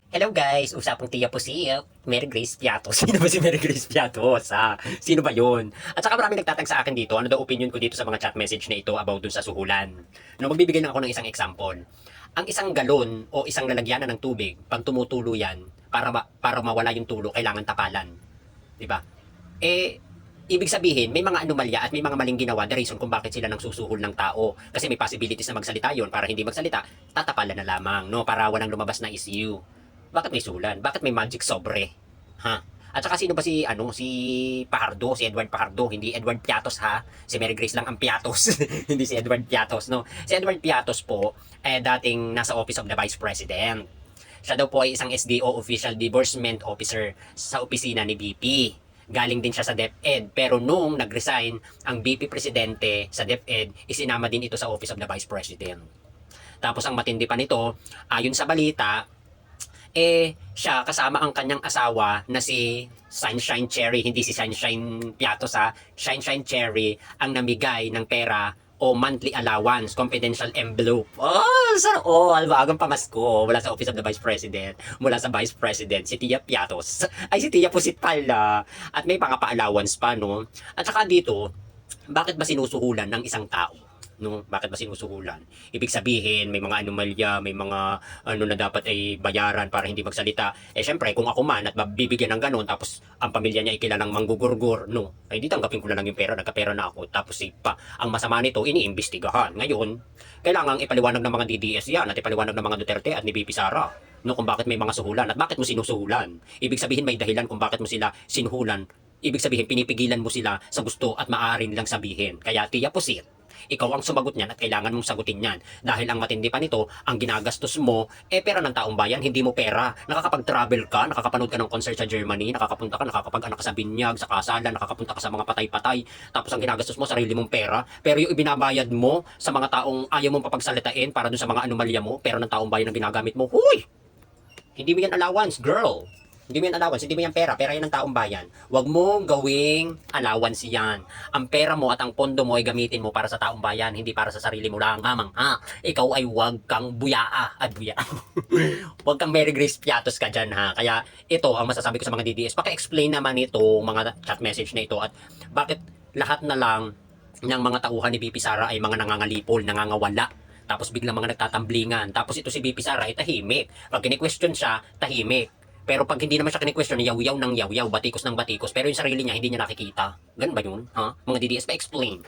Hello guys, usapang tiya po si Mary Grace Piatos. Sino ba si Mary Grace Piatos? Sino ba yun? At saka maraming nagtatag sa akin dito, ano daw opinion ko dito sa mga chat message na ito about dun sa suhulan. No, magbibigay lang ako ng isang example. Ang isang galon o isang lalagyanan ng tubig, pag tumutulo yan, para mawala yung tulo, kailangan tapalan. 'Di ba? Ibig sabihin, may mga anomalya at may mga maling ginawa, the reason kung bakit sila nang susuhol ng tao. Kasi may possibilities na magsalita yon, para hindi magsalita, tatapalan na lamang, no? Para walang lumabas na issue. Bakit may sulan? Bakit may magic sobre? Ha? At saka sino ba si Pajardo, si Edward Pajardo, hindi Edward Piatos ha. Si Mary Grace lang ang Piatos, hindi si Edward Piatos, no. Si Edward Piatos po dating nasa Office of the Vice President. Siya daw po ay isang SDO official disbursement officer sa opisina ni BP. Galing din siya sa DepEd, pero nung nag-resign ang BP presidente sa DepEd, isinama din ito sa Office of the Vice President. Tapos ang matindi pa nito, ayon sa balita, siya kasama ang kanyang asawa na si Sunshine Cherry, hindi si Sunshine Piatos ha, Sunshine Cherry ang namigay ng pera o monthly allowance, confidential envelope. Oh, sa all, bagang pamasko mula sa Office of the Vice President, mula sa Vice President, si Tia Piatos. Ay, si Tia Pusit pala. At may pangapa-allowance pa, no? At saka dito, bakit ba sinusuhulan ng isang tao? No, bakit ba sinusuhulan? Ibig sabihin, may mga anomalya, may mga ano na dapat ay bayaran para hindi magsalita. Syempre, kung ako man at bibigyan ng ganun, tapos ang pamilya niya ay kilalang manggugurgur, no, ay di tanggapin ko na lang yung pera, nagkapera na ako, tapos pa. Ang masama nito, iniimbestigahan. Ngayon, kailangang ipaliwanag ng mga DDS yan, at ipaliwanag ng mga Duterte at ni BP Sara, no, kung bakit may mga suhulan at bakit mo sinusuhulan. Ibig sabihin, may dahilan kung bakit mo sila sinuhulan. Ibig sabihin, pinipigilan mo sila sa gusto at maaari nilang sabihin. Kaya tiya pusit, ikaw ang sumagot niyan at kailangan mong sagutin yan. Dahil ang matindi pa nito, ang ginagastos mo, pera ng taong bayan, hindi mo pera. Nakakapag-travel ka, nakakapanood ka ng concert sa Germany, nakakapunta ka, nakakapag-anak ka sa binyag, sa kasalan, nakakapunta ka sa mga patay-patay. Tapos ang ginagastos mo, sarili mong pera. Pero yung ibinabayad mo sa mga taong ayaw mong papagsalitain para dun sa mga anomalya mo, pera ng taong bayan ang ginagamit mo, huy! Hindi mo yan allowance, girl. Hindi mo yan allowance, hindi mo yan pera. Pera yan ng taong bayan. Huwag mong gawing allowance yan. Ang pera mo at ang pondo mo ay gamitin mo para sa taong bayan, hindi para sa sarili mo lang. Amang, ha? Ikaw ay huwag kang buyaa. Ay, buyaa. Huwag kang Mary Grace Piatos ka dyan, ha? Kaya ito ang masasabi ko sa mga DDS. Paki-explain naman ito, mga chat message na ito, at bakit lahat na lang ng mga tauhan ni BP Sara ay mga nangangalipol, nangangawala. Tapos biglang mga nagtatamblingan. Tapos ito si BP Sara ay tahimik. Pag kini-question siya, tahimik. Pero pag hindi naman siya kini-question, yaw-yaw ng yaw-yaw, batikos ng batikos. Pero yung sarili niya, hindi niya nakikita. Ganun ba yun? Ha? Mga DDS pa explain.